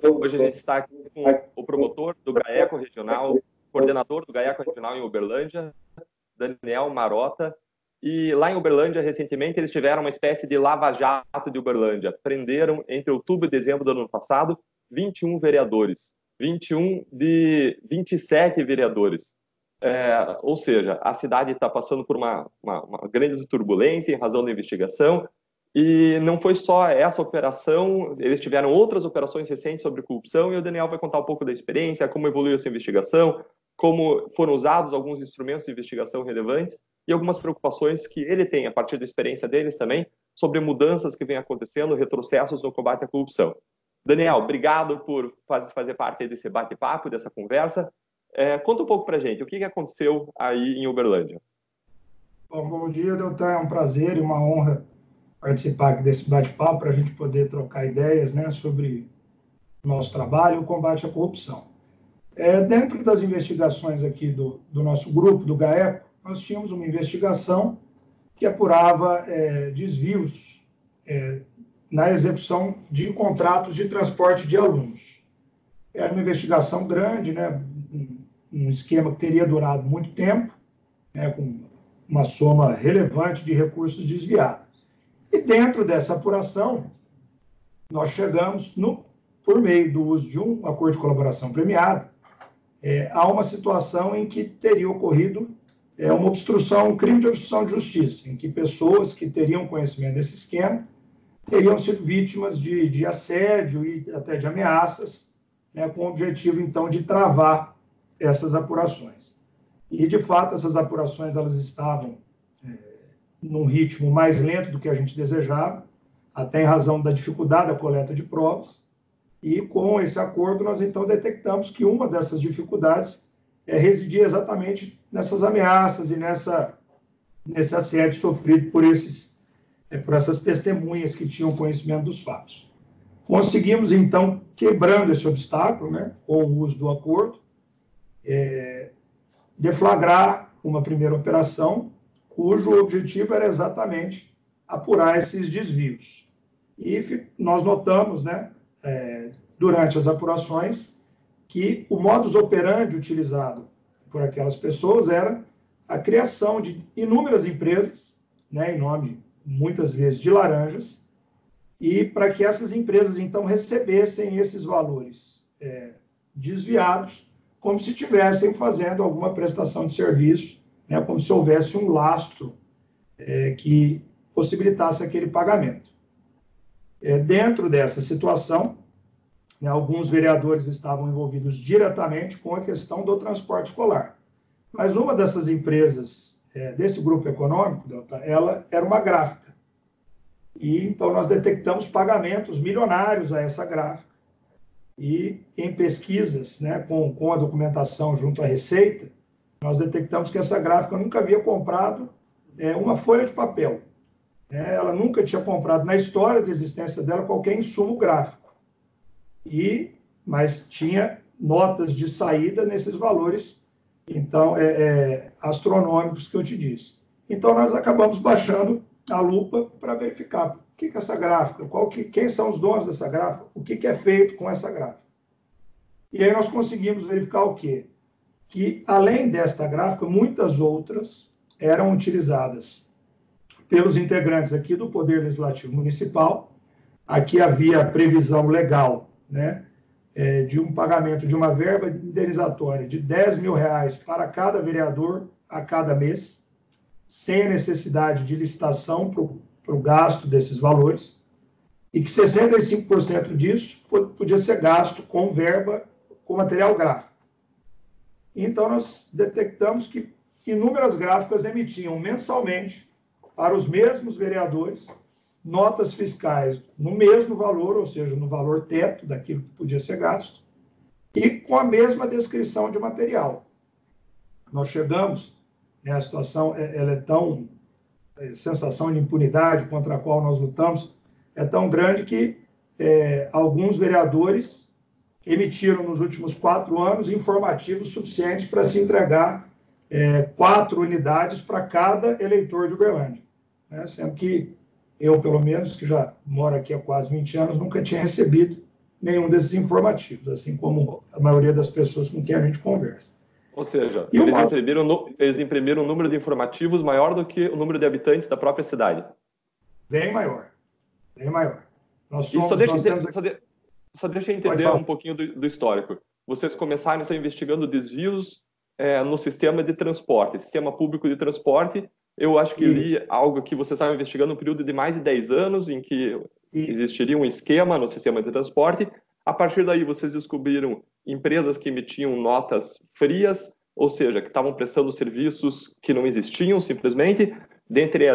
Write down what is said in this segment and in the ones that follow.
Hoje a gente está aqui com o promotor do GAECO Regional, coordenador do GAECO Regional em Uberlândia, Daniel Marota. E lá em Uberlândia, recentemente, eles tiveram uma espécie de lava-jato de Uberlândia. Prenderam, entre outubro e dezembro do ano passado, 21 vereadores. 21 de 27 vereadores. Ou seja, a cidade está passando por uma grande turbulência em razão da investigação. E não foi só essa operação, eles tiveram outras operações recentes sobre corrupção, e o Daniel vai contar um pouco da experiência, como evoluiu essa investigação, como foram usados alguns instrumentos de investigação relevantes e algumas preocupações que ele tem, a partir da experiência deles também, sobre mudanças que vêm acontecendo, retrocessos no combate à corrupção. Daniel, obrigado por fazer parte desse bate-papo, dessa conversa. Conta um pouco para a gente, o que aconteceu aí em Uberlândia? Bom dia, Deltan, é um prazer e uma honra participar aqui desse bate-papo para a gente poder trocar ideias, né, sobre o nosso trabalho e o combate à corrupção. Dentro das investigações aqui do nosso grupo, do GAECO, nós tínhamos uma investigação que apurava desvios na execução de contratos de transporte de alunos. Era uma investigação grande, né, um esquema que teria durado muito tempo, né, com uma soma relevante de recursos desviados. E dentro dessa apuração, nós chegamos, por meio do uso de um acordo de colaboração premiado, a uma situação em que teria ocorrido uma obstrução, um crime de obstrução de justiça, em que pessoas que teriam conhecimento desse esquema teriam sido vítimas de assédio e até de ameaças, né, com o objetivo, então, de travar essas apurações. E, de fato, essas apurações elas estavam num ritmo mais lento do que a gente desejava, até em razão da dificuldade da coleta de provas, e com esse acordo nós então detectamos que uma dessas dificuldades residia exatamente nessas ameaças e nesse assédio sofrido por essas testemunhas que tinham conhecimento dos fatos. Conseguimos então, quebrando esse obstáculo, né, com o uso do acordo, deflagrar uma primeira operação cujo objetivo era exatamente apurar esses desvios. E nós notamos, né, durante as apurações, que o modus operandi utilizado por aquelas pessoas era a criação de inúmeras empresas, né, em nome, muitas vezes, de laranjas, e para que essas empresas, então, recebessem esses valores desviados, como se estivessem fazendo alguma prestação de serviço, né, como se houvesse um lastro que possibilitasse aquele pagamento. Dentro dessa situação, né, alguns vereadores estavam envolvidos diretamente com a questão do transporte escolar. Mas uma dessas empresas, desse grupo econômico, ela era uma gráfica. E então nós detectamos pagamentos milionários a essa gráfica. E em pesquisas, né, com a documentação junto à Receita, nós detectamos que essa gráfica nunca havia comprado uma folha de papel. Ela nunca tinha comprado, na história de existência dela, qualquer insumo gráfico. Mas tinha notas de saída nesses valores, então, astronômicos que eu te disse. Então, nós acabamos baixando a lupa para verificar o que é essa gráfica, quem são os donos dessa gráfica, o que é feito com essa gráfica. E aí nós conseguimos verificar o quê? Que, além desta gráfica, muitas outras eram utilizadas pelos integrantes aqui do Poder Legislativo Municipal. Aqui havia previsão legal, né, de um pagamento de uma verba indenizatória de R$10 mil para cada vereador a cada mês, sem a necessidade de licitação para o gasto desses valores, e que 65% disso podia ser gasto com verba, com material gráfico. Então, nós detectamos que inúmeras gráficas emitiam mensalmente para os mesmos vereadores notas fiscais no mesmo valor, ou seja, no valor teto daquilo que podia ser gasto, e com a mesma descrição de material. Nós chegamos, né, a situação ela é tão, sensação de impunidade contra a qual nós lutamos, é tão grande que alguns vereadores emitiram nos últimos 4 anos informativos suficientes para se entregar 4 unidades para cada eleitor de Uberlândia, né, sendo que eu, pelo menos, que já moro aqui há quase 20 anos, nunca tinha recebido nenhum desses informativos, assim como a maioria das pessoas com quem a gente conversa. Ou seja, eles imprimiram um número de informativos maior do que o número de habitantes da própria cidade. Bem maior, bem maior. Só deixa eu entender um pouquinho do histórico. Vocês começaram, então, investigando desvios no sistema de transporte, sistema público de transporte. Eu acho que li algo que vocês estavam investigando um período de mais de 10 anos, em que existiria um esquema no sistema de transporte. A partir daí, vocês descobriram empresas que emitiam notas frias, ou seja, que estavam prestando serviços que não existiam, simplesmente. Dentre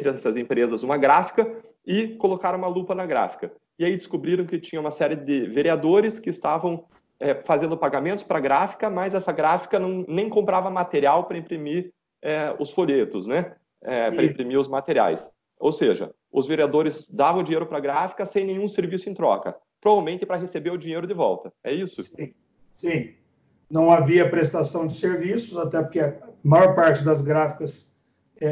essas empresas, uma gráfica, e colocaram uma lupa na gráfica. E aí descobriram que tinha uma série de vereadores que estavam fazendo pagamentos para a gráfica, mas essa gráfica nem comprava material para imprimir os folhetos, né? Para imprimir os materiais. Ou seja, os vereadores davam dinheiro para a gráfica sem nenhum serviço em troca, provavelmente para receber o dinheiro de volta. É isso? Sim. Não havia prestação de serviços, até porque a maior parte das gráficas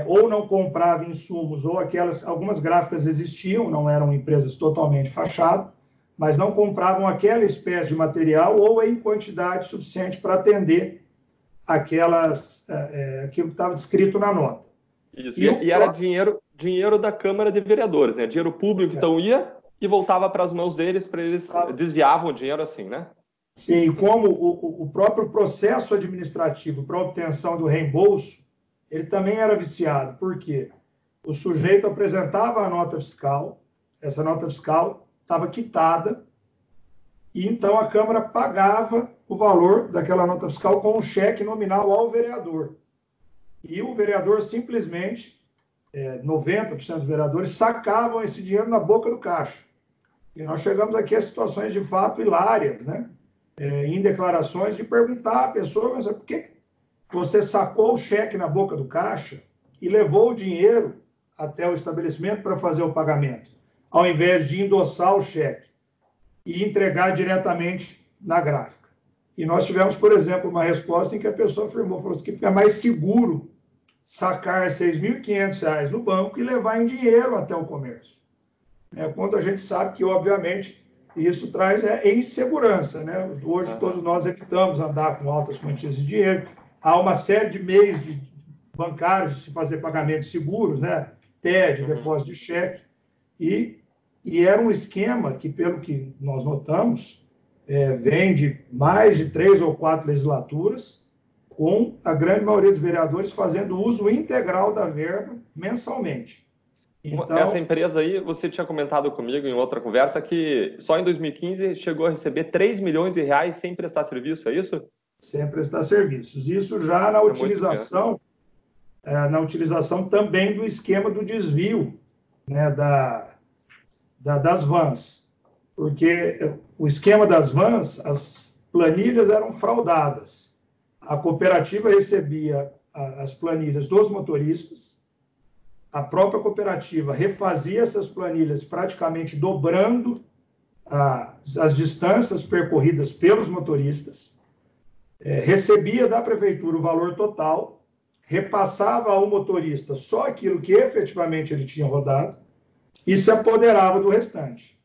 ou não comprava insumos, ou algumas gráficas existiam, não eram empresas totalmente fachadas, mas não compravam aquela espécie de material ou em quantidade suficiente para atender aquilo que estava descrito na nota. Isso, e era dinheiro da Câmara de Vereadores, né? Dinheiro público, então ia e voltava para as mãos deles, para eles desviavam o dinheiro assim, né? Sim, como o próprio processo administrativo para obtenção do reembolso, ele também era viciado. Por quê? O sujeito apresentava a nota fiscal, essa nota fiscal estava quitada, e então a Câmara pagava o valor daquela nota fiscal com um cheque nominal ao vereador. E o vereador simplesmente, 90% dos vereadores, sacavam esse dinheiro na boca do caixa. E nós chegamos aqui a situações de fato hilárias, né? Em declarações, de perguntar à pessoa, mas por que você sacou o cheque na boca do caixa e levou o dinheiro até o estabelecimento para fazer o pagamento, ao invés de endossar o cheque e entregar diretamente na gráfica? E nós tivemos, por exemplo, uma resposta em que a pessoa falou assim, que é mais seguro sacar R$ 6.500 no banco e levar em dinheiro até o comércio. Quando a gente sabe que, obviamente, isso traz insegurança, né? Hoje todos nós evitamos andar com altas quantias de dinheiro. Há uma série de meios bancários de se fazer pagamentos seguros, né? TED, depósito de cheque. E era um esquema que, pelo que nós notamos, vem de mais de 3 ou 4 legislaturas, com a grande maioria dos vereadores fazendo uso integral da verba mensalmente. Então, essa empresa aí, você tinha comentado comigo em outra conversa que só em 2015 chegou a receber 3 milhões de reais sem prestar serviço, é isso? Sem prestar serviços. Isso já na utilização também do esquema do desvio, né, das vans. Porque o esquema das vans, as planilhas eram fraudadas. A cooperativa recebia as planilhas dos motoristas, a própria cooperativa refazia essas planilhas praticamente dobrando as distâncias percorridas pelos motoristas, recebia da prefeitura o valor total, repassava ao motorista só aquilo que efetivamente ele tinha rodado e se apoderava do restante.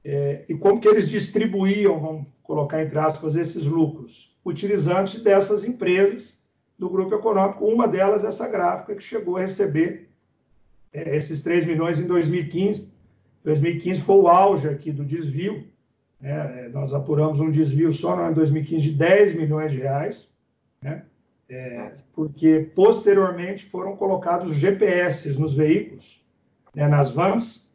E como que eles distribuíam, vamos colocar entre aspas, esses lucros? Utilizando-se dessas empresas do grupo econômico, uma delas essa gráfica que chegou a receber esses 3 milhões em 2015. 2015 foi o auge aqui do desvio, né? Nós apuramos um desvio só no ano de 2015 de 10 milhões de reais, né? Porque posteriormente foram colocados GPS nos veículos, né, nas vans,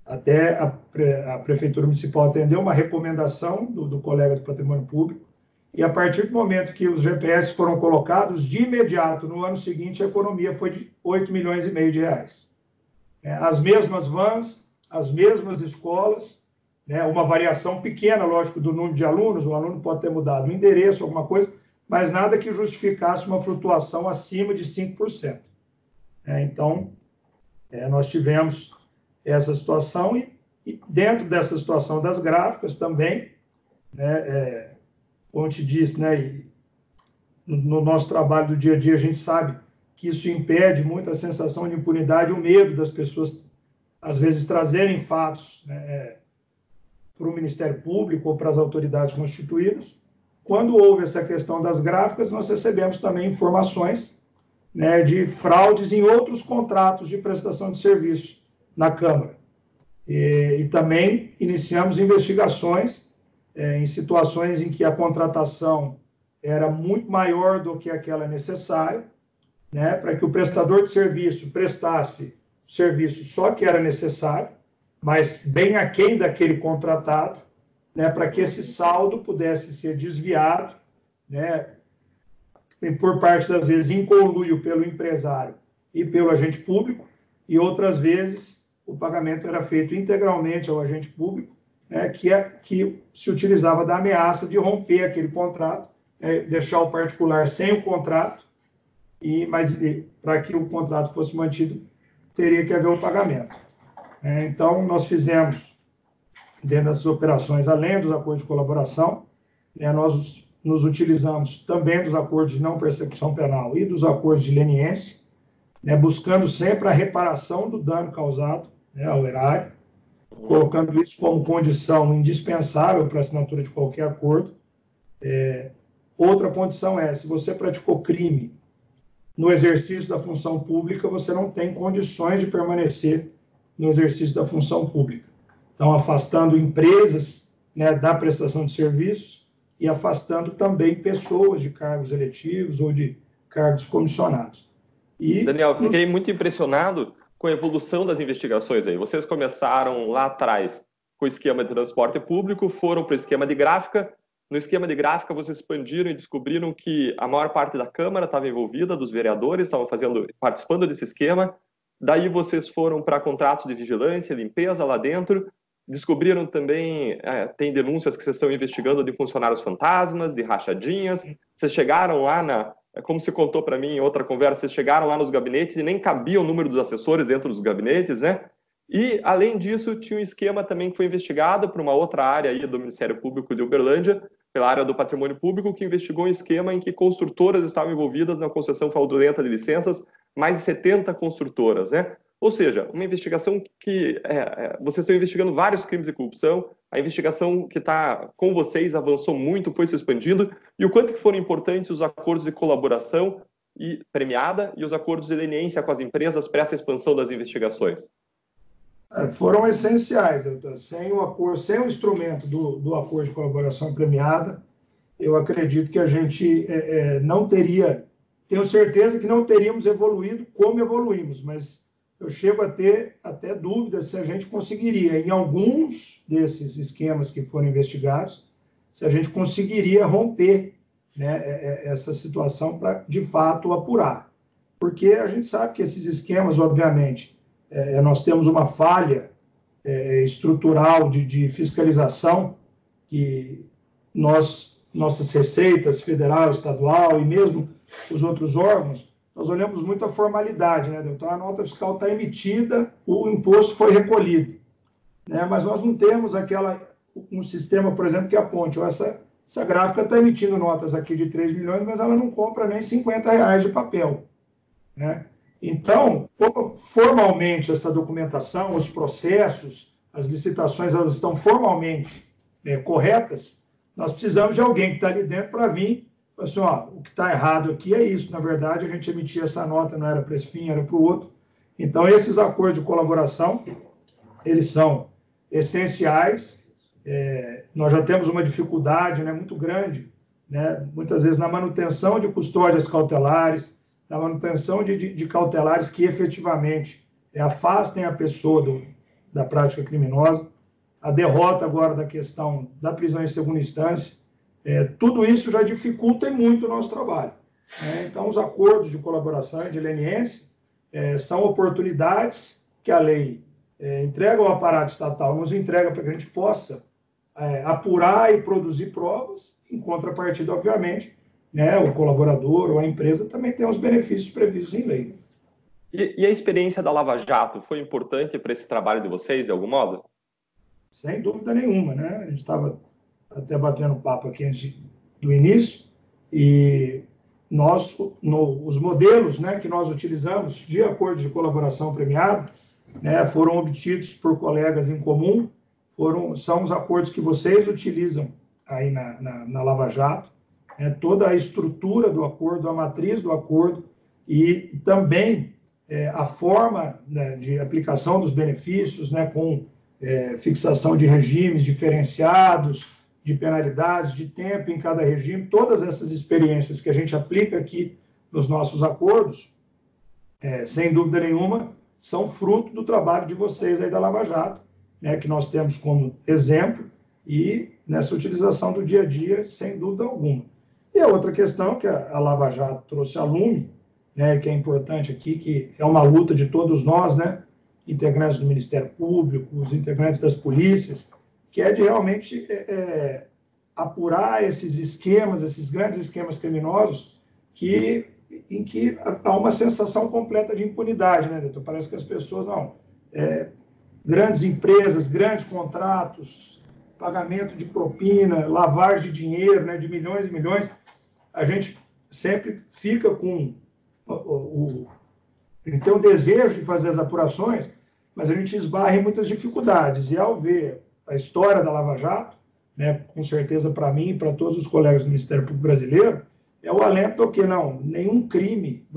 até a Prefeitura Municipal atendeu uma recomendação do colega do Patrimônio Público, e a partir do momento que os GPS foram colocados, de imediato, no ano seguinte, a economia foi de 8 milhões e meio de reais. As mesmas vans, as mesmas escolas, né, uma variação pequena, lógico, do número de alunos, o aluno pode ter mudado o endereço, alguma coisa, mas nada que justificasse uma flutuação acima de 5%. Então, nós tivemos essa situação e dentro dessa situação das gráficas também, né, como eu te disse, né, no nosso trabalho do dia a dia, a gente sabe que isso impede muito a sensação de impunidade, o medo das pessoas, às vezes, trazerem fatos, né, para o Ministério Público ou para as autoridades constituídas. Quando houve essa questão das gráficas, nós recebemos também informações, né, de fraudes em outros contratos de prestação de serviço na Câmara. E também iniciamos investigações em situações em que a contratação era muito maior do que aquela necessária, né, para que o prestador de serviço prestasse o serviço só que era necessário, mas bem aquém daquele contratado, né, para que esse saldo pudesse ser desviado, né, por parte das vezes em conluio pelo empresário e pelo agente público, e outras vezes o pagamento era feito integralmente ao agente público, né, que se utilizava da ameaça de romper aquele contrato, deixar o particular sem o contrato, mas para que o contrato fosse mantido, teria que haver o pagamento. Então, nós fizemos, dentro dessas operações, além dos acordos de colaboração, nós nos utilizamos também dos acordos de não persecução penal e dos acordos de leniência, buscando sempre a reparação do dano causado, ao erário, colocando isso como condição indispensável para a assinatura de qualquer acordo. Outra condição é, se você praticou crime no exercício da função pública, você não tem condições de permanecer no exercício da função pública. Então, afastando empresas, da prestação de serviços e afastando também pessoas de cargos eletivos ou de cargos comissionados. Daniel, fiquei muito impressionado com a evolução das investigações aí. Vocês começaram lá atrás com o esquema de transporte público, foram para o esquema de gráfica. No esquema de gráfica, vocês expandiram e descobriram que a maior parte da Câmara estava envolvida, dos vereadores estavam participando desse esquema. Daí vocês foram para contratos de vigilância, limpeza lá dentro. Descobriram também, tem denúncias que vocês estão investigando de funcionários fantasmas, de rachadinhas. Vocês chegaram lá como você contou para mim em outra conversa, vocês chegaram lá nos gabinetes e nem cabia o número dos assessores dentro dos gabinetes, né? E, além disso, tinha um esquema também que foi investigado por uma outra área aí do Ministério Público de Uberlândia, pela área do patrimônio público, que investigou um esquema em que construtoras estavam envolvidas na concessão fraudulenta de licenças, mais de 70 construtoras, né? Ou seja, uma investigação que vocês estão investigando vários crimes de corrupção, a investigação que está com vocês avançou muito, foi se expandindo, e o quanto que foram importantes os acordos de colaboração e premiada e os acordos de leniência com as empresas para essa expansão das investigações? Foram essenciais, doutor. Sem o instrumento do acordo de colaboração premiada, eu acredito que a gente não teria, tenho certeza que não teríamos evoluído como evoluímos, mas eu chego a ter até dúvidas se a gente conseguiria, em alguns desses esquemas que foram investigados, se a gente conseguiria romper, essa situação para, de fato, apurar. Porque a gente sabe que esses esquemas, obviamente, nós temos uma falha estrutural de fiscalização que nossas receitas, federal, estadual e mesmo os outros órgãos, nós olhamos muito a formalidade, né? Então, a nota fiscal está emitida, o imposto foi recolhido, né? Mas nós não temos um sistema, por exemplo, que aponte, essa gráfica está emitindo notas aqui de 3 milhões, mas ela não compra nem R$50 de papel, né? Então, como formalmente essa documentação, os processos, as licitações, elas estão formalmente corretas, nós precisamos de alguém que está ali dentro para vir. Assim, o que está errado aqui é isso. Na verdade, a gente emitia essa nota, não era para esse fim, era para o outro. Então, esses acordos de colaboração, eles são essenciais. Nós já temos uma dificuldade muito grande, muitas vezes na manutenção de custódias cautelares, na manutenção de cautelares que efetivamente afastem a pessoa da prática criminosa. A derrota agora da questão da prisão em segunda instância, tudo isso já dificulta muito o nosso trabalho. Então, os acordos de colaboração e de leniência são oportunidades que a lei entrega ao aparato estatal, nos entrega para que a gente possa apurar e produzir provas, em contrapartida, obviamente, o colaborador ou a empresa também tem os benefícios previstos em lei. E a experiência da Lava Jato foi importante para esse trabalho de vocês, de algum modo? Sem dúvida nenhuma, né? A gente estava até batendo papo aqui antes do início, e os modelos que nós utilizamos de acordo de colaboração premiado foram obtidos por colegas em comum, são os acordos que vocês utilizam aí na Lava Jato, né, toda a estrutura do acordo, a matriz do acordo e também a forma, né, de aplicação dos benefícios, né, com fixação de regimes diferenciados, de penalidades, de tempo em cada regime, todas essas experiências que a gente aplica aqui nos nossos acordos, sem dúvida nenhuma, são fruto do trabalho de vocês aí da Lava Jato, né, que nós temos como exemplo e nessa utilização do dia a dia, sem dúvida alguma. E a outra questão que a Lava Jato trouxe a lume, né, que é importante aqui, que é uma luta de todos nós, né, integrantes do Ministério Público, os integrantes das polícias, que é de realmente apurar esses esquemas, esses grandes esquemas criminosos, em que há uma sensação completa de impunidade, né, doutor? Parece que as pessoas, grandes empresas, grandes contratos, pagamento de propina, lavagem de dinheiro, né, de milhões e milhões, a gente sempre fica com tem o desejo de fazer as apurações, mas a gente esbarra em muitas dificuldades. E ao ver a história da Lava Jato, né, com certeza para mim e para todos os colegas do Ministério Público Brasileiro, é o alento que nenhum crime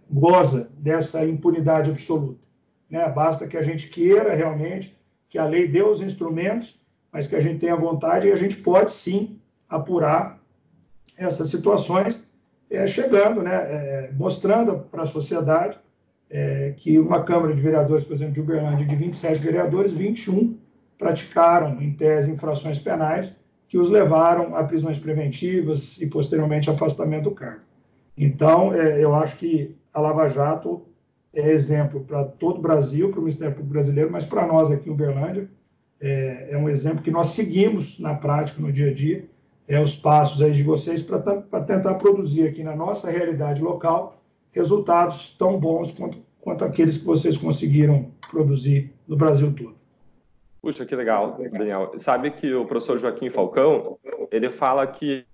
goza dessa impunidade absoluta, né? Basta que a gente queira realmente, que a lei dê os instrumentos, mas que a gente tenha vontade e a gente pode sim apurar essas situações, chegando, né, mostrando para a sociedade que uma Câmara de Vereadores, por exemplo, de Uberlândia, de 27 vereadores, 21 praticaram, em tese, infrações penais que os levaram a prisões preventivas e, posteriormente, afastamento do cargo. Então, eu acho que a Lava Jato é exemplo para todo o Brasil, para o Ministério Público Brasileiro, mas para nós aqui em Uberlândia, é um exemplo que nós seguimos na prática, no dia a dia, os passos aí de vocês para tentar produzir aqui na nossa realidade local resultados tão bons quanto aqueles que vocês conseguiram produzir no Brasil todo. Puxa, que legal, Daniel. Sabe que o professor Joaquim Falcão, ele fala que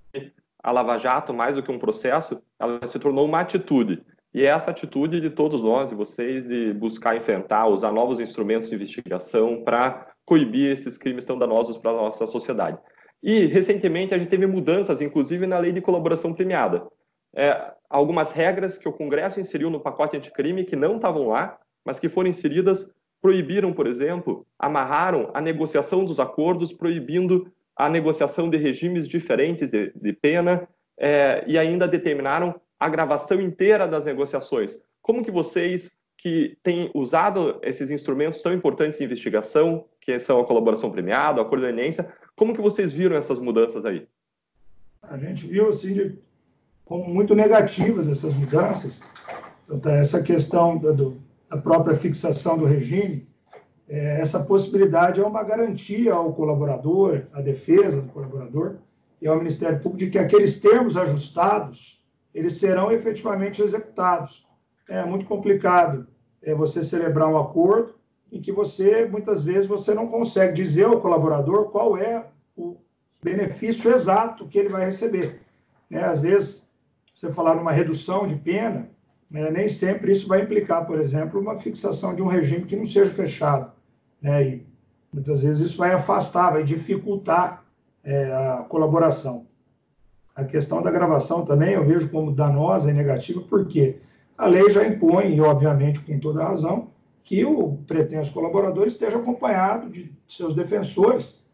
a Lava Jato, mais do que um processo, ela se tornou uma atitude. E é essa atitude de todos nós, de vocês, de buscar enfrentar, usar novos instrumentos de investigação para coibir esses crimes tão danosos para a nossa sociedade. E, recentemente, a gente teve mudanças, inclusive, na lei de colaboração premiada. Algumas regras que o Congresso inseriu no pacote anticrime que não estavam lá, mas que foram inseridas, proibiram, por exemplo, amarraram a negociação dos acordos, proibindo a negociação de regimes diferentes de pena, e ainda determinaram a gravação inteira das negociações. Como que vocês, que têm usado esses instrumentos tão importantes de investigação, que são a colaboração premiada, a acordo de leniência, como que vocês viram essas mudanças aí? A gente viu, assim, como muito negativas essas mudanças. Então, essa questão da própria fixação do regime, essa possibilidade é uma garantia ao colaborador, à defesa do colaborador e ao Ministério Público de que aqueles termos ajustados, eles serão efetivamente executados. É muito complicado você celebrar um acordo em que muitas vezes, você não consegue dizer ao colaborador qual é o benefício exato que ele vai receber. Às vezes, você falar numa redução de pena, nem sempre isso vai implicar, por exemplo, uma fixação de um regime que não seja fechado. E muitas vezes isso vai afastar, vai dificultar a colaboração. A questão da gravação também eu vejo como danosa e negativa, porque a lei já impõe, e obviamente com toda a razão, que o pretenso colaborador esteja acompanhado de seus defensores,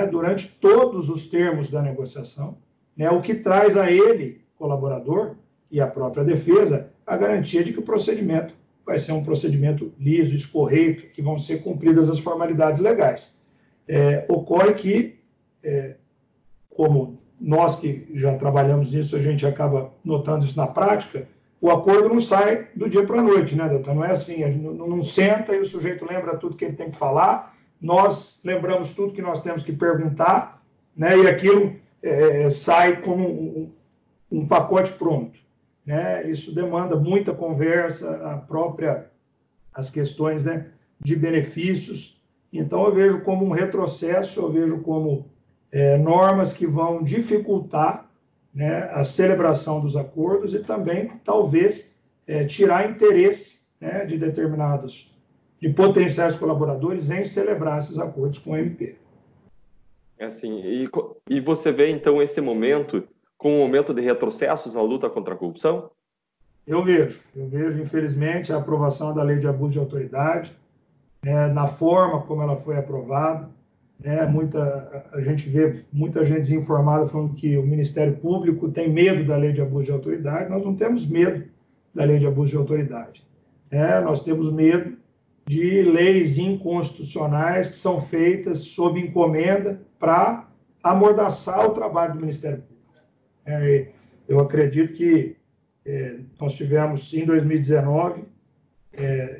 durante todos os termos da negociação, o que traz a ele, colaborador, e a própria defesa, a garantia de que o procedimento vai ser um procedimento liso, escorreito, que vão ser cumpridas as formalidades legais. Ocorre que, como nós que já trabalhamos nisso, a gente acaba notando isso na prática, o acordo não sai do dia para a noite, né, doutor? Não é assim, a gente não senta e o sujeito lembra tudo que ele tem que falar, nós lembramos tudo que nós temos que perguntar, e aquilo sai como um pacote pronto. Isso demanda muita conversa, as questões, de benefícios. Então, eu vejo como um retrocesso, eu vejo como normas que vão dificultar a celebração dos acordos e também, talvez, tirar interesse de determinados de potenciais colaboradores em celebrar esses acordos com o MP. Assim, e você vê, então, esse momento com um momento de retrocessos na luta contra a corrupção? Eu vejo, infelizmente, a aprovação da lei de abuso de autoridade, na forma como ela foi aprovada, a gente vê muita gente desinformada falando que o Ministério Público tem medo da lei de abuso de autoridade. Nós não temos medo da lei de abuso de autoridade. Nós temos medo de leis inconstitucionais que são feitas sob encomenda para amordaçar o trabalho do Ministério Público. Eu acredito que nós tivemos, em 2019,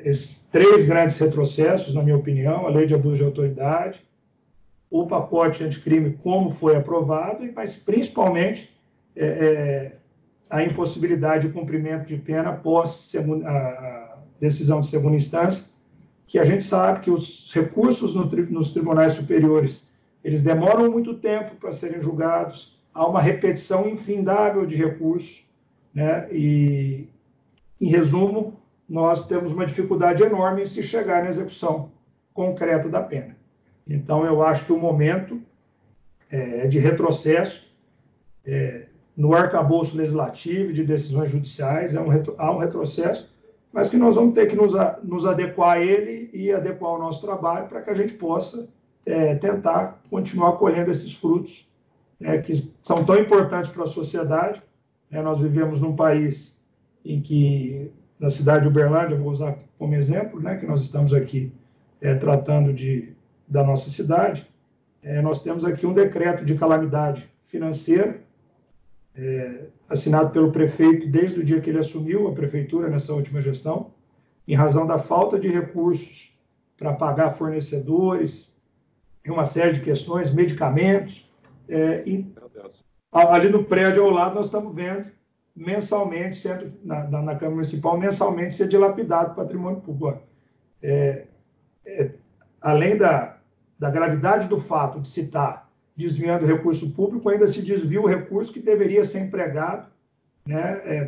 esses 3 grandes retrocessos, na minha opinião: a lei de abuso de autoridade, o pacote anticrime como foi aprovado, mas principalmente a impossibilidade de cumprimento de pena após a decisão de segunda instância, que a gente sabe que os recursos nos tribunais superiores, eles demoram muito tempo para serem julgados, há uma repetição infindável de recursos, e, em resumo, nós temos uma dificuldade enorme em se chegar na execução concreta da pena. Então, eu acho que o momento de retrocesso no arcabouço legislativo, de decisões judiciais, há um retrocesso, mas que nós vamos ter que nos adequar a ele e adequar o nosso trabalho para que a gente possa tentar continuar colhendo esses frutos que são tão importantes para a sociedade. Nós vivemos num país em que, na cidade de Uberlândia, vou usar como exemplo, que nós estamos aqui tratando da nossa cidade, nós temos aqui um decreto de calamidade financeira, assinado pelo prefeito desde o dia que ele assumiu a prefeitura nessa última gestão, em razão da falta de recursos para pagar fornecedores e uma série de questões, medicamentos. Ali no prédio ao lado nós estamos vendo mensalmente, na Câmara Municipal, mensalmente ser dilapidado o patrimônio público. Além da gravidade do fato de se estar desviando recurso público, ainda se desvia o recurso que deveria ser empregado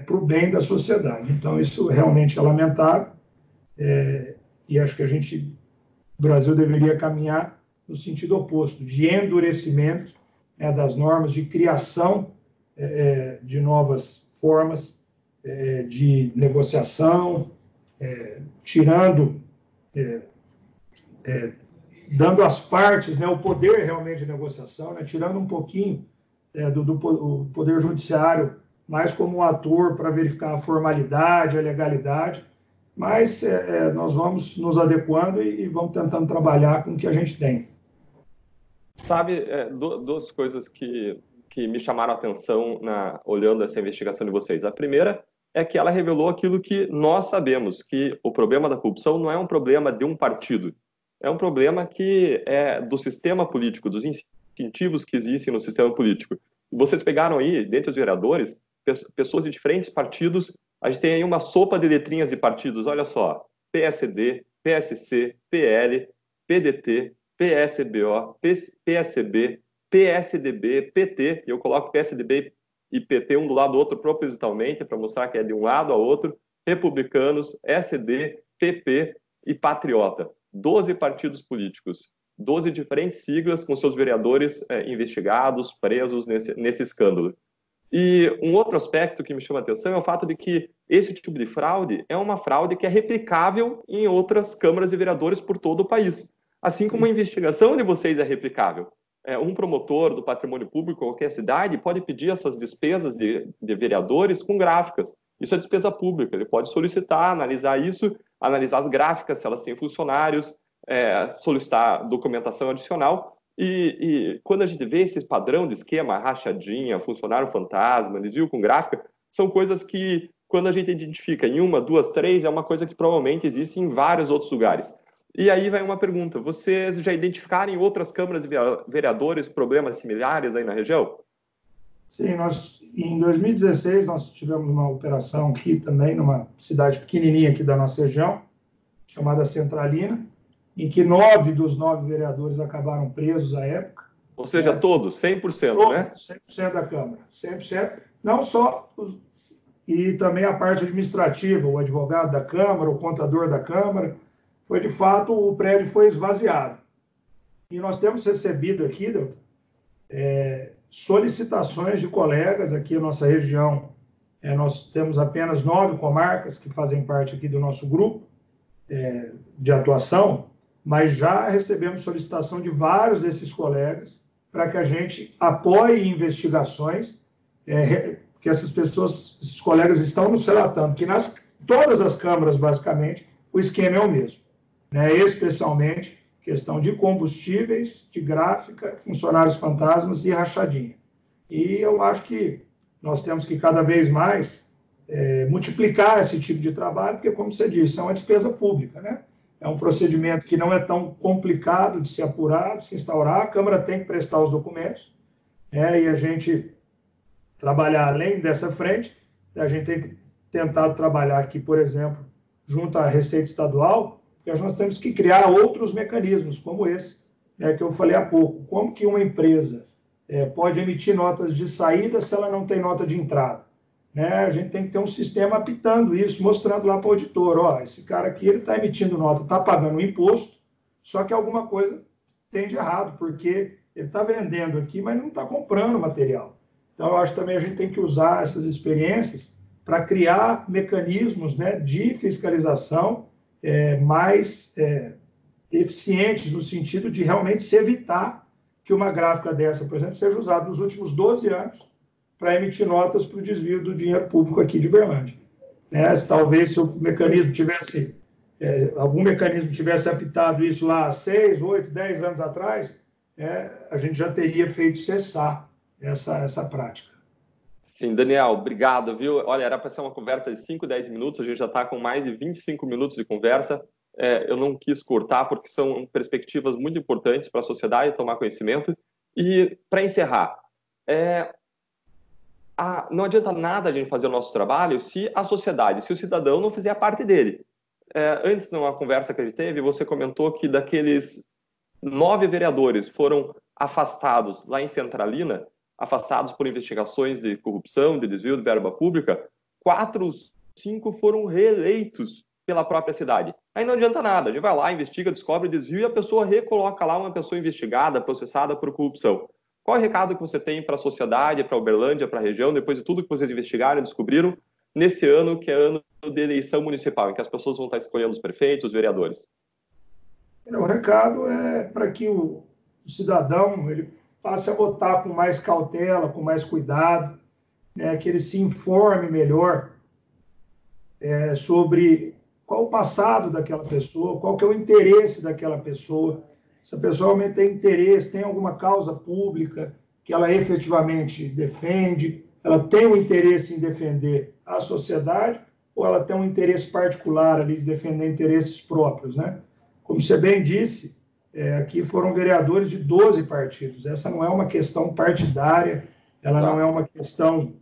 para o bem da sociedade. Então, isso realmente é lamentável, e acho que o Brasil deveria caminhar no sentido oposto, de endurecimento das normas, de criação de novas formas de negociação, dando às partes o poder realmente de negociação, tirando um pouquinho do poder judiciário mais como um ator para verificar a formalidade, a legalidade, mas nós vamos nos adequando e vamos tentando trabalhar com o que a gente tem. Sabe, 2 coisas que me chamaram a atenção olhando essa investigação de vocês. A primeira é que ela revelou aquilo que nós sabemos, que o problema da corrupção não é um problema de um partido, é um problema que é do sistema político, dos incentivos que existem no sistema político. Vocês pegaram aí, dentre os vereadores, pessoas de diferentes partidos. A gente tem aí uma sopa de letrinhas de partidos, olha só: PSD, PSC, PL, PDT, PSBO, PSB, PSDB, PT, eu coloco PSDB e PT um do lado do outro propositalmente, para mostrar que é de um lado a outro, republicanos, SD, PP e Patriota. 12 partidos políticos, 12 diferentes siglas com seus vereadores investigados, presos nesse escândalo. E um outro aspecto que me chama a atenção é o fato de que esse tipo de fraude é uma fraude que é replicável em outras câmaras de vereadores por todo o país. Assim como a investigação de vocês é replicável. Um promotor do patrimônio público, qualquer cidade, pode pedir essas despesas de vereadores com gráficas. Isso é despesa pública. Ele pode solicitar, analisar isso, analisar as gráficas, se elas têm funcionários, solicitar documentação adicional. E quando a gente vê esse padrão de esquema, rachadinha, funcionário fantasma, desvio com gráfica, são coisas que, quando a gente identifica em 1, 2, 3, é uma coisa que provavelmente existe em vários outros lugares. E aí vai uma pergunta: vocês já identificaram em outras câmaras de vereadores problemas similares aí na região? Sim, em 2016 nós tivemos uma operação aqui também, numa cidade pequenininha aqui da nossa região, chamada Centralina, em que 9 dos 9 vereadores acabaram presos à época. Ou seja, todos, 100%, todos, né? 100% da Câmara, 100%, não só e também a parte administrativa, o advogado da Câmara, o contador da Câmara, foi, de fato, o prédio foi esvaziado. E nós temos recebido aqui, doutor, solicitações de colegas aqui na nossa região. Nós temos apenas 9 comarcas que fazem parte aqui do nosso grupo de atuação, mas já recebemos solicitação de vários desses colegas para que a gente apoie investigações, que essas pessoas, esses colegas estão nos relatando que todas as câmaras, basicamente, o esquema é o mesmo, né? Especialmente questão de combustíveis, de gráfica, funcionários fantasmas e rachadinha. E eu acho que nós temos que cada vez mais multiplicar esse tipo de trabalho, porque, como você disse, é uma despesa pública, né? É um procedimento que não é tão complicado de se apurar, de se instaurar. A Câmara tem que prestar os documentos, e a gente trabalhar além dessa frente. A gente tem tentado trabalhar aqui, por exemplo, junto à Receita Estadual, porque nós temos que criar outros mecanismos, como esse, que eu falei há pouco. Como que uma empresa pode emitir notas de saída se ela não tem nota de entrada? A gente tem que ter um sistema apitando isso, mostrando lá para o auditor, esse cara aqui está emitindo nota, está pagando um imposto, só que alguma coisa tem de errado, porque ele está vendendo aqui, mas não está comprando material. Então, eu acho que também a gente tem que usar essas experiências para criar mecanismos, de fiscalização mais eficientes, no sentido de realmente se evitar que uma gráfica dessa, por exemplo, seja usada nos últimos 12 anos para emitir notas para o desvio do dinheiro público aqui de Uberlândia. Talvez se o mecanismo tivesse, algum mecanismo tivesse apitado isso lá 6, 8, 10 anos atrás, a gente já teria feito cessar essa prática. Sim, Daniel, obrigado, viu? Olha, era para ser uma conversa de 5, 10 minutos, a gente já está com mais de 25 minutos de conversa. Eu não quis cortar, porque são perspectivas muito importantes para a sociedade tomar conhecimento. E, para encerrar, não adianta nada a gente fazer o nosso trabalho se a sociedade, se o cidadão não fizer a parte dele. Antes, numa conversa que a gente teve, você comentou que daqueles 9 vereadores foram afastados lá em Centralina, afastados por investigações de corrupção, de desvio de verba pública, 4 ou 5 foram reeleitos pela própria cidade. Aí não adianta nada, a gente vai lá, investiga, descobre desvio e a pessoa recoloca lá uma pessoa investigada, processada por corrupção. Qual é o recado que você tem para a sociedade, para Uberlândia, para a região, depois de tudo que vocês investigaram e descobriram, nesse ano que é ano de eleição municipal, em que as pessoas vão estar escolhendo os prefeitos, os vereadores? O recado é para que o cidadão ele passe a votar com mais cautela, com mais cuidado, que ele se informe melhor sobre qual o passado daquela pessoa, qual que é o interesse daquela pessoa. Se a pessoa realmente tem interesse, tem alguma causa pública que ela efetivamente defende, ela tem um interesse em defender a sociedade ou ela tem um interesse particular ali de defender interesses próprios, Como você bem disse, aqui foram vereadores de 12 partidos. Essa não é uma questão partidária, ela não é uma questão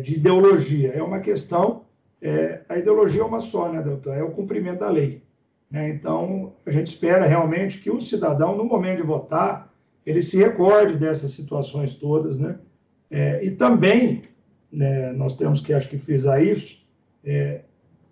de ideologia, é uma questão... a ideologia é uma só, Deltan? É o cumprimento da lei. Então, a gente espera realmente que o cidadão, no momento de votar, ele se recorde dessas situações todas, e também, nós temos que, acho que, frisar isso,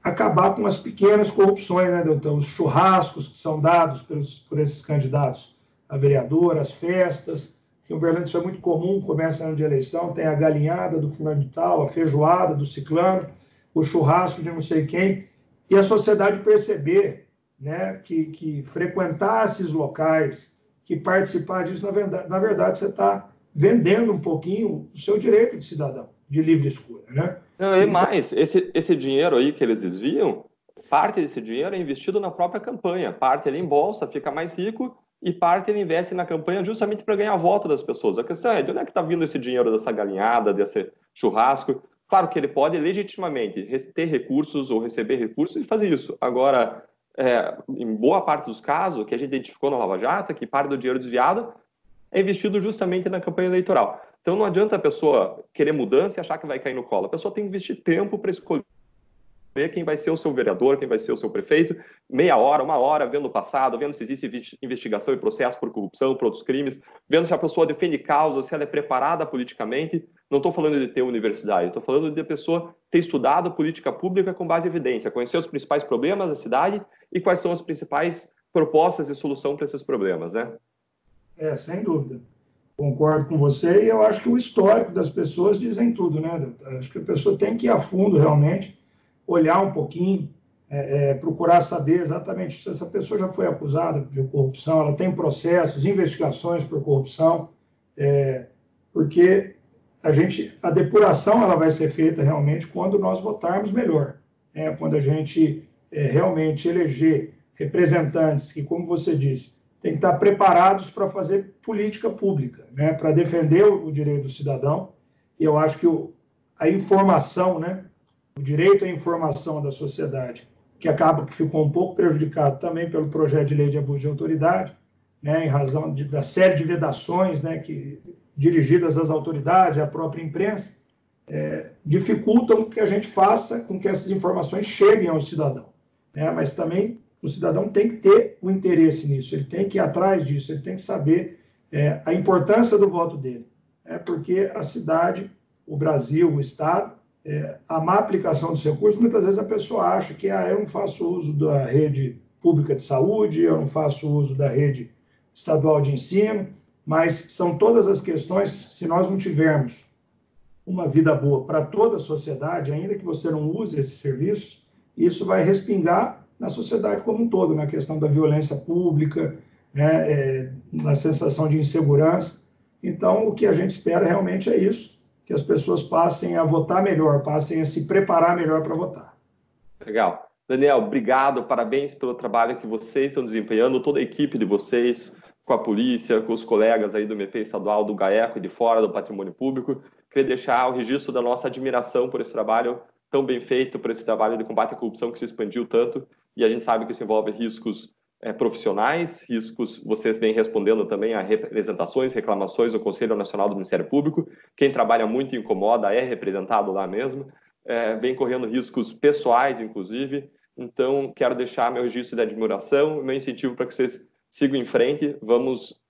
acabar com as pequenas corrupções, Deltan? Os churrascos que são dados por esses candidatos a vereador, as festas. Em Uberlândia isso é muito comum, começa ano de eleição, tem a galinhada do fulano de tal, a feijoada do ciclano, o churrasco de não sei quem, e a sociedade perceber que frequentar esses locais, que participar disso, na verdade você está vendendo um pouquinho o seu direito de cidadão, de livre escolha, Não, e mais, esse dinheiro aí que eles desviam, parte desse dinheiro é investido na própria campanha, parte ele em bolsa, fica mais rico, e parte ele investe na campanha justamente para ganhar voto das pessoas. A questão é, de onde é que está vindo esse dinheiro dessa galinhada, desse churrasco? Claro que ele pode legitimamente ter recursos ou receber recursos e fazer isso. Agora, em boa parte dos casos que a gente identificou na Lava Jato, que parte do dinheiro desviado é investido justamente na campanha eleitoral. Então não adianta a pessoa querer mudança e achar que vai cair no colo. A pessoa tem que investir tempo para escolher quem vai ser o seu vereador, quem vai ser o seu prefeito, meia hora, uma hora, vendo o passado, vendo se existe investigação e processo por corrupção, por outros crimes, vendo se a pessoa defende causas, se ela é preparada politicamente. Não estou falando de ter universidade, estou falando de a pessoa ter estudado política pública com base em evidência, conhecer os principais problemas da cidade e quais são as principais propostas de solução para esses problemas, né? Sem dúvida. Concordo com você, e eu acho que o histórico das pessoas dizem tudo, né? Acho que a pessoa tem que ir a fundo, realmente, olhar um pouquinho, procurar saber exatamente se essa pessoa já foi acusada de corrupção, ela tem processos, investigações por corrupção, porque a depuração ela vai ser feita realmente quando nós votarmos melhor, né? Quando a gente realmente eleger representantes que, como você disse, tem que estar preparados para fazer política pública, né, para defender o direito do cidadão. E eu acho que a informação, né, o direito à informação da sociedade, que ficou um pouco prejudicado também pelo projeto de lei de abuso de autoridade, né, em razão da série de vedações, né, dirigidas às autoridades e à própria imprensa, dificultam que a gente faça com que essas informações cheguem ao cidadão, né, mas também o cidadão tem que ter o interesse nisso, ele tem que ir atrás disso, ele tem que saber a importância do voto dele, porque a cidade, o Brasil, o Estado, a má aplicação dos recursos, muitas vezes a pessoa acha que eu não faço uso da rede pública de saúde, eu não faço uso da rede estadual de ensino, mas são todas as questões, se nós não tivermos uma vida boa para toda a sociedade, ainda que você não use esses serviços, isso vai respingar na sociedade como um todo, na questão da violência pública, né, na sensação de insegurança. Então, o que a gente espera realmente é isso, que as pessoas passem a votar melhor, passem a se preparar melhor para votar. Legal. Daniel, obrigado, parabéns pelo trabalho que vocês estão desempenhando, toda a equipe de vocês, com a polícia, com os colegas aí do MP estadual, do GAECO e de fora do Patrimônio Público. Queria deixar o registro da nossa admiração por esse trabalho tão bem feito, por esse trabalho de combate à corrupção que se expandiu tanto, e a gente sabe que isso envolve riscos profissionais, riscos, vocês vêm respondendo também a representações, reclamações do Conselho Nacional do Ministério Público, quem trabalha muito e incomoda é representado lá mesmo, vem correndo riscos pessoais, inclusive, então quero deixar meu registro de admiração, meu incentivo para que vocês sigam em frente, vamos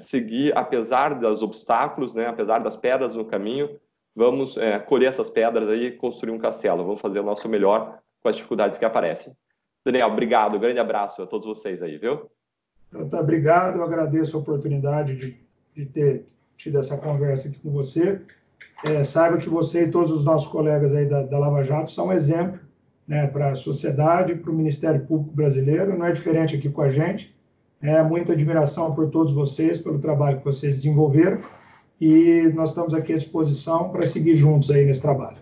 seguir, apesar dos obstáculos, né, apesar das pedras no caminho, vamos colher essas pedras aí e construir um castelo, vamos fazer o nosso melhor com as dificuldades que aparecem. Daniel, obrigado, grande abraço a todos vocês aí, viu? Obrigado, eu agradeço a oportunidade de ter tido essa conversa aqui com você. Saiba que você e todos os nossos colegas aí da Lava Jato são exemplo, né, para a sociedade, para o Ministério Público brasileiro, não é diferente aqui com a gente. Muita admiração por todos vocês, pelo trabalho que vocês desenvolveram, e nós estamos aqui à disposição para seguir juntos aí nesse trabalho.